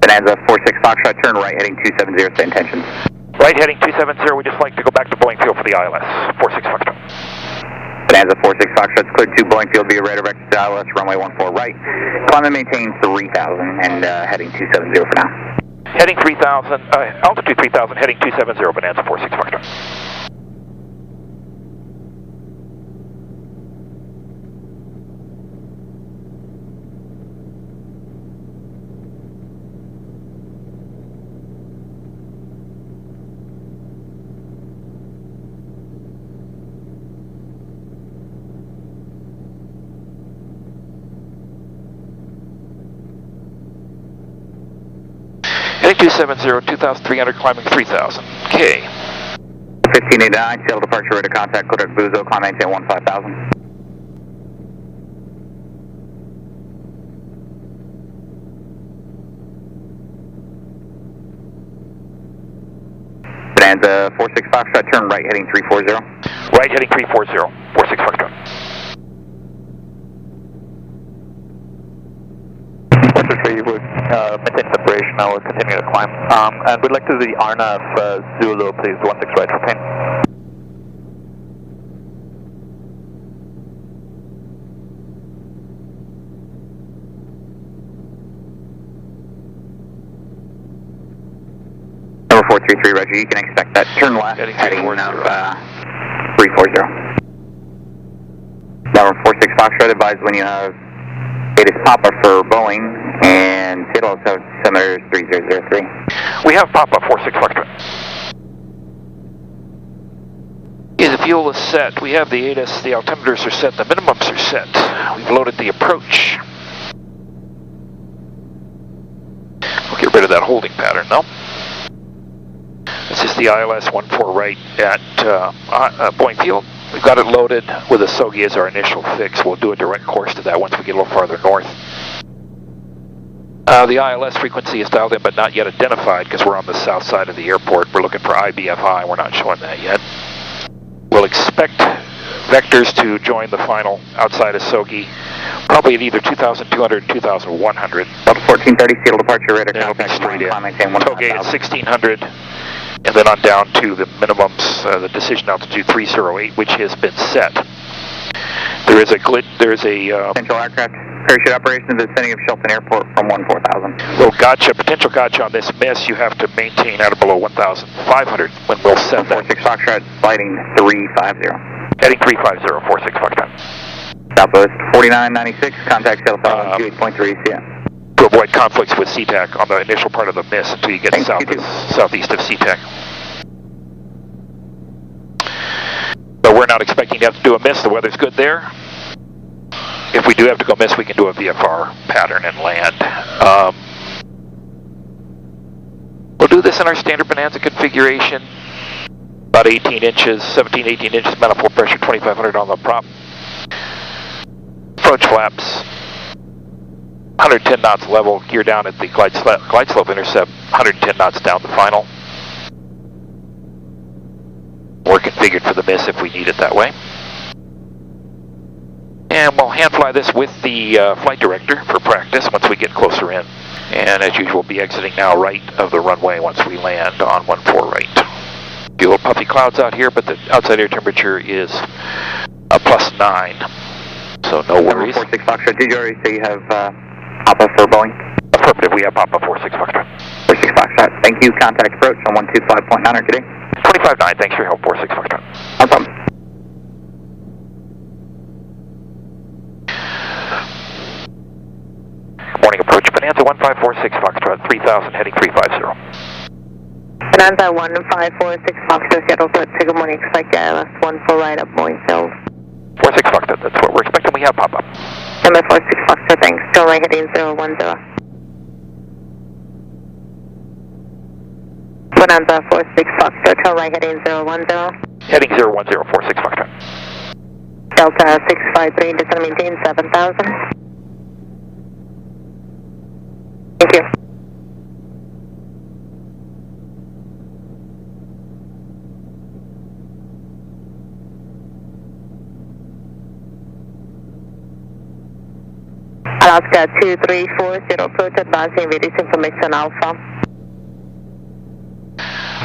Bonanza 46 Foxtrot, turn right heading 270, stay intentions. Right heading 270, we'd just like to go back to Boeing Field for the ILS, 46 Foxtrot. Bonanza 46 Foxtrot's cleared to Boeing Field via radar vector to ILS, runway 14 right. Climb and maintain 3,000 and heading 270 for now. Heading 3,000, altitude 3,000, heading 270, Bonanza 46 Foxtrot. Heading 270, 2,300, climbing 3,000. Okay. 1589, sail departure radar contact, Kodak Buzo, climb maintain 15,000. Bonanza 46 Foxtrot, turn right heading 340. Right heading 340, 46 Foxtrot. You would maintain separation. I will continue to climb. And we'd like to do the RNAV Zulu, please, 16 right for pin. Number 433, Roger, you can expect that. Turn left heading 340. Number 46 Foxtrot, advise when you have latest Papa for Boeing, and Seattle 73003. We have Papa 46 Foxtrot. The fuel is set. We have the ATIS, the altimeters are set, the minimums are set. We've loaded the approach. We'll get rid of that holding pattern though. This is the ILS 14 right at Boeing Field. We've got it loaded with a SOGI as our initial fix. We'll do a direct course to that once we get a little farther north. The ILS frequency is dialed in but not yet identified because we're on the south side of the airport. We're looking for IBFI. We're not showing that yet. We'll expect vectors to join the final outside of SOGI, probably at either 2,200 and 2,100. About 1430, Seattle departure radar contact, straight in. Tokay at 1,600. And then on down to the minimums, the decision altitude 308, which has been set. There is a potential aircraft parachute operations ascending of Shelton Airport from 14,000. Well, potential gotcha on this miss. You have to maintain out of below 1,500 when we'll set that. 46 Foxtrot, sliding 350. Heading 350, 46 Foxtrot. Southwest 4996, contact Seattle 28.3 ECM. To avoid conflicts with SeaTac on the initial part of the miss until you get southeast of SeaTac. But we're not expecting to have to do a miss. The weather's good there. If we do have to go miss, we can do a VFR pattern and land. We'll do this in our standard Bonanza configuration. About 18 inches, 17, 18 inches manifold pressure, 2,500 on the prop. Approach flaps. 110 knots level, gear down at the glide slope intercept, 110 knots down the final. We're configured for the miss if we need it that way. And we'll hand fly this with the flight director for practice once we get closer in. And as usual, we'll be exiting now right of the runway once we land on 14 right. A few little puffy clouds out here, but the outside air temperature is a +9. So no worries. 46 Foxtrot, did you already say you have Papa for Boeing? Affirmative, we have Papa 46 Foxtrot. 46 Foxtrot, thank you. Contact approach on 125.9 today. 25.9, thanks for your help, 46 Foxtrot. No problem. Morning approach, Bonanza 1546 Foxtrot, 3,000, heading 350. Bonanza 1546 Foxtrot, Seattle, good morning, expect ILS 14 right up Boeing Field. 46 Foxtrot, that's what we're expecting, we have Papa. Number 46 Foxtrot, thanks, still right heading 010. Bonanza 46 Foxtrot, tail right heading 010. Heading 010, 46 Foxtrot. Delta 653, descend maintain 7,000. Thank you. Alaska 2340, approach advancing with this information Alpha.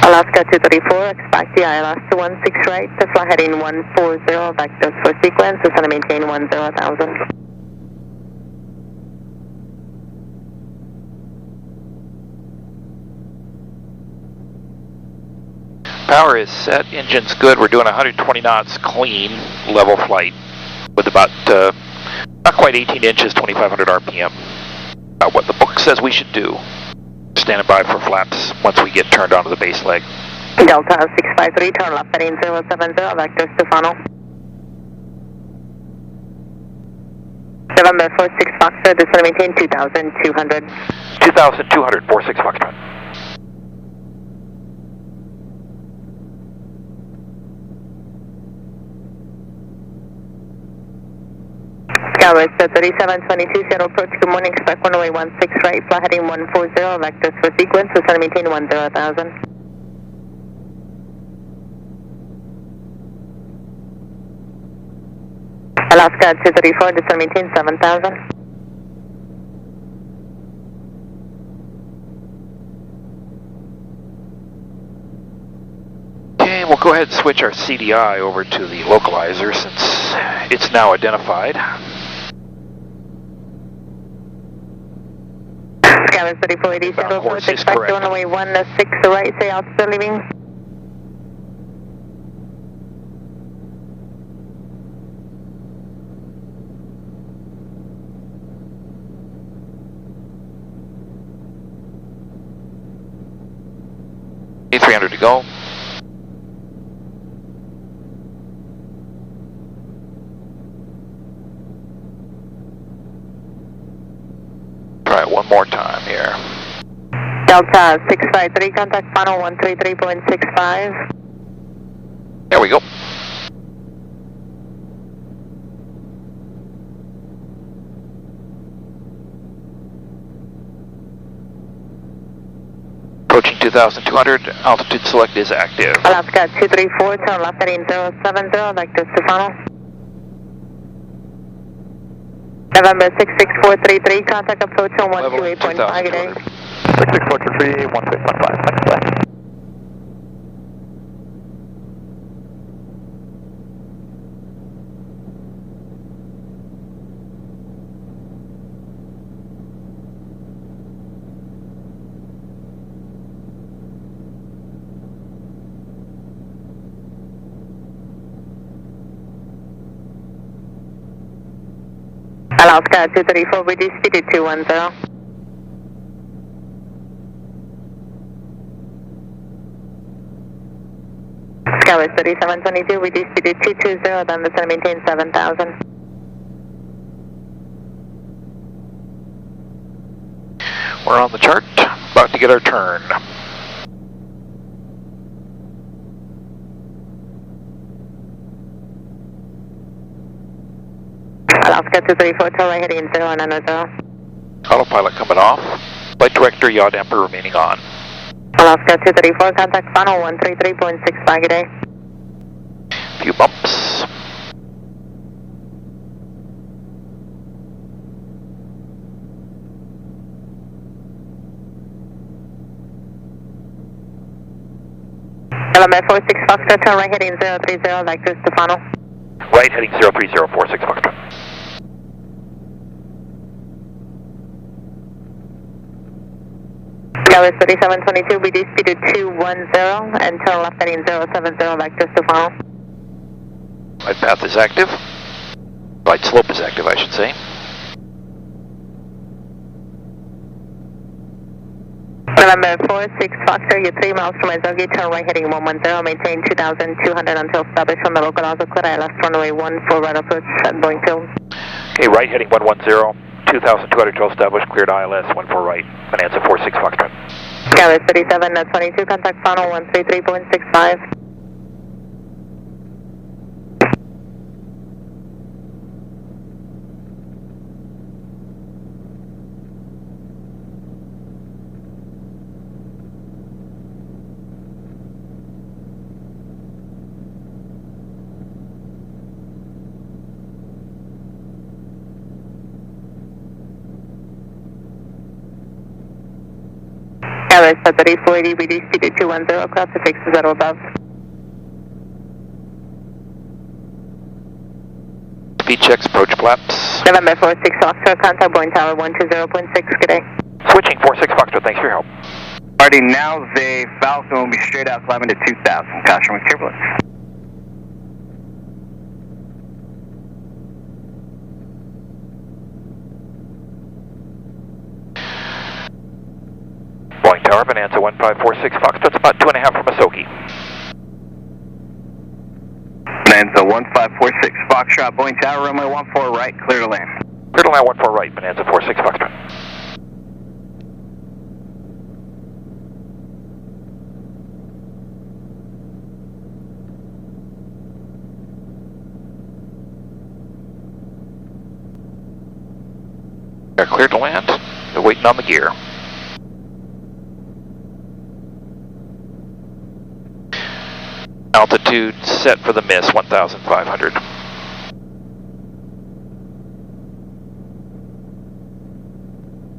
Alaska 234, expect the ILS 16 right, to fly heading 140, vectors for sequence, is going to maintain 10,000. Power is set, engine's good. We're doing 120 knots clean, level flight with about, not quite 18 inches, 2,500 RPM. About what the book says we should do. Standing by for flaps once we get turned onto the base leg. Delta 653, turn left heading 070, vectors to funnel. November 46 Foxtrot, this will maintain 2,200. 2,200, 46 Foxtrot. Skywest 3722, Seattle approach, good morning, expect runway 16 right, fly heading 140, vectors for sequence, this will maintain 10,000. Alaska 234, this will maintain 7,000. Okay, we'll go ahead and switch our CDI over to the localizer since it's now identified. Skywest 3480, Seattle approach, Horse is expect correct. runway 16 right, say out, still leaving. A300 to go. Try it one more time here. Delta 653, contact final 133.65. There we go. Approaching 2,200, altitude select is active. Alaska 234, turn left heading 070, vectors to funnel. November 66433, contact approach on 128.5 good day. 66423, 128.5, thanks, bye. Alaska 234, reduce speed to 210. Skywest 3722, reduce speed to 220, then this will maintain 7,000. We're on the chart, about to get our turn. Alaska 234, turn right heading 090. Autopilot coming off. Flight director, yaw damper remaining on. Alaska 234, contact final 133.65 good day. Few bumps. November 46 Foxtrot, turn right heading 030, vectors to funnel. Right heading 03046 Foxtrot. Skywest 3722, reduce speed to 210 and turn left heading 070, vectors to funnel. Right path is active. Right slope is active, I should say. November 46 Foxtrot, you're 3 miles from Izogi, turn right heading 110, maintain 2,200 until established on the local clear ILS runway 14 right approach at Boeing Field. Okay, right heading 110, 2,200 to established, cleared ILS 14 right, Bonanza 46 Foxtrot. Skywest 3722, contact final 133.65. Tower is at 3480, reduce speed to 210, cross the fixes that are above. Speed checks, approach flaps. November 46 Foxtrot, contact Boeing Tower 120.6, good day. Switching 46 Foxtrot, thanks for your help. Alrighty, now the Falcon will be straight out climbing to 2000. Caution with turbulence. Boeing Tower, Bonanza 1546 Foxtrot's about 2.5 from Asogi. Bonanza 1546 Foxtrot, Boeing Tower, runway 14 right, clear to land. Clear to land 14 right, Bonanza 46 Foxtrot. They're clear to land. They're waiting on the gear. Altitude set for the miss, 1,500.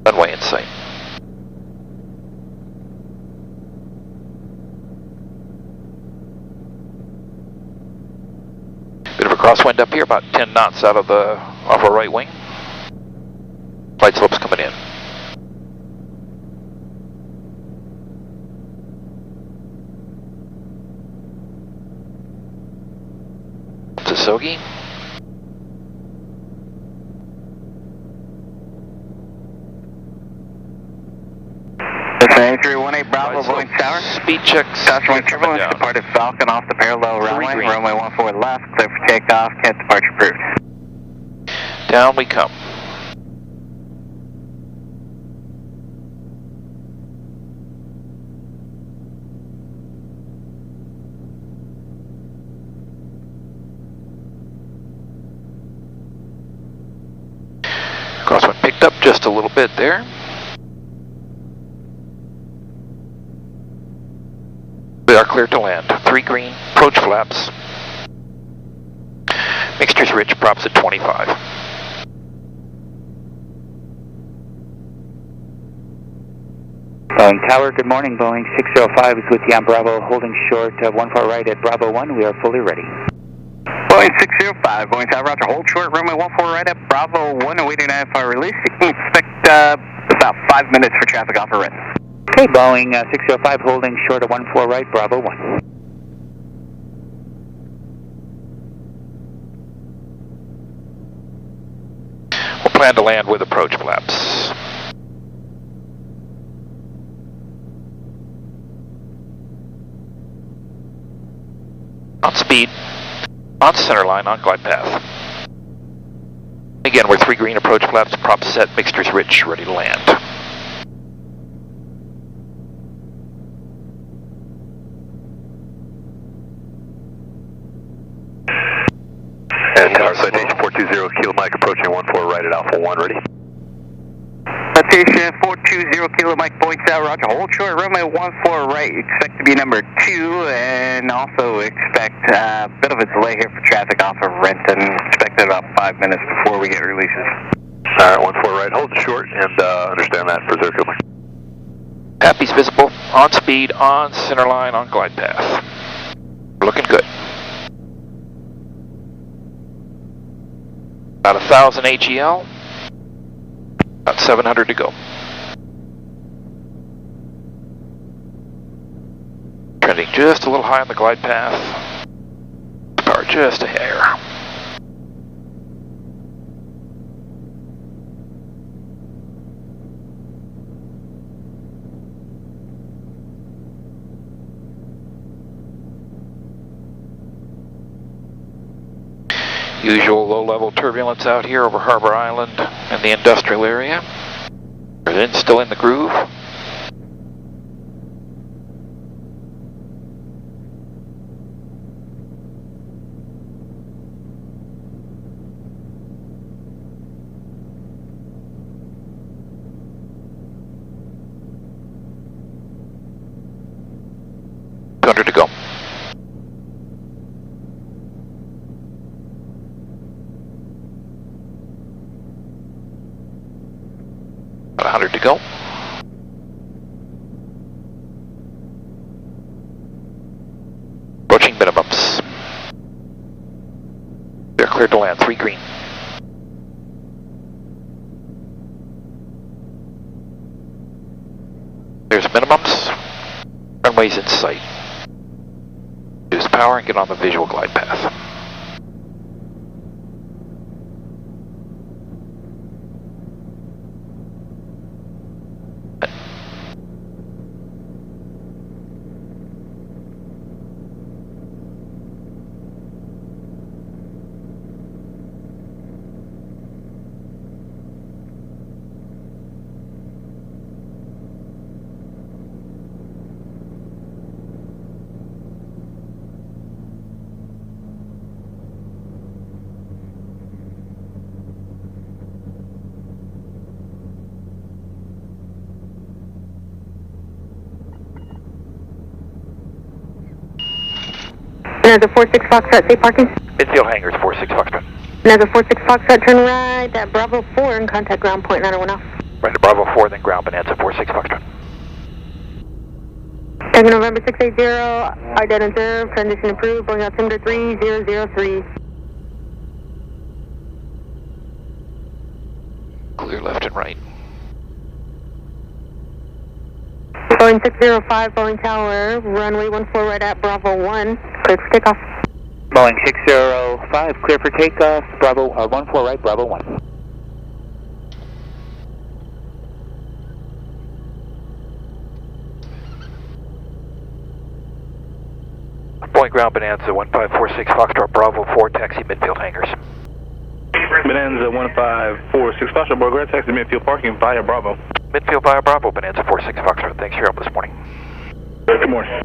Runway in sight. Bit of a crosswind up here, about 10 knots out of the off our right wing. Flight slope's coming in. Asogi. That's 8318 Bravo, Boeing Tower. Speed checks. Caution with turbulence, departed Falcon off the parallel runway. Runway 14 left, clear for takeoff, can't departure approved. Down we come. Crosswind picked up just a little bit there. We are clear to land. 3 green, approach flaps. Mixtures rich, props at 25. Boeing Tower, good morning. Boeing 605 is with you on Bravo, holding short 14 right at Bravo 1. We are fully ready. Boeing 605, Boeing Tower, roger, hold short, runway 14 right at Bravo 1, awaiting IFR release. You can expect about 5 minutes for traffic off a red. Okay, Boeing 605 holding short of 14 right, Bravo 1. We'll plan to land with approach flaps. On speed, on center line, on glide path. Again, we're 3 green, approach flaps, prop set, mixtures rich, ready to land. And Tower citation 420, Kilo Mike approaching 14 right at Alpha 1, ready? Citation 420, Kilo Mike, Boeing Tower, roger, hold short, runway 14 right, expect to be number 2, and also expect a bit of a delay here for traffic off of Renton, expect about 5 minutes before we get releases. Alright, 14 right, hold short, and understand that, preserve Kilo Mike. Happy's visible, on speed, on center line, on glide path. We're looking good. About 1,000 AGL. About 700 to go. Trending just a little high on the glide path. Power just a hair. Usual low-level turbulence out here over Harbor Island and the industrial area. We're still in the groove. To go. About 100 to go. There's minimums. Runway's in sight. Use power and get on the visual glide path. Another 46 Foxtrot, safe parking. Midfield hangars, 46 Foxtrot. Another 46 Foxtrot, turn right at Bravo 4 and contact ground point 901 off. Right at Bravo 4, then ground Bonanza, 46 Foxtrot. Tango November 680, ident observed, transition approved, Boeing altimeter 3003. Clear left and right. Boeing 605, Boeing Tower, runway 14 right at Bravo 1, cleared for takeoff. Boeing 605, clear for takeoff, Bravo 14 right, Bravo 1. Boeing ground Bonanza, 1546 Foxtrot, Bravo 4, taxi midfield hangars. Bonanza 1546 Foxtrot, Boeing ground taxi midfield parking via Bravo. Midfield via Bravo, Bonanza 46 Foxtrot. Thanks for your help this morning. Good morning.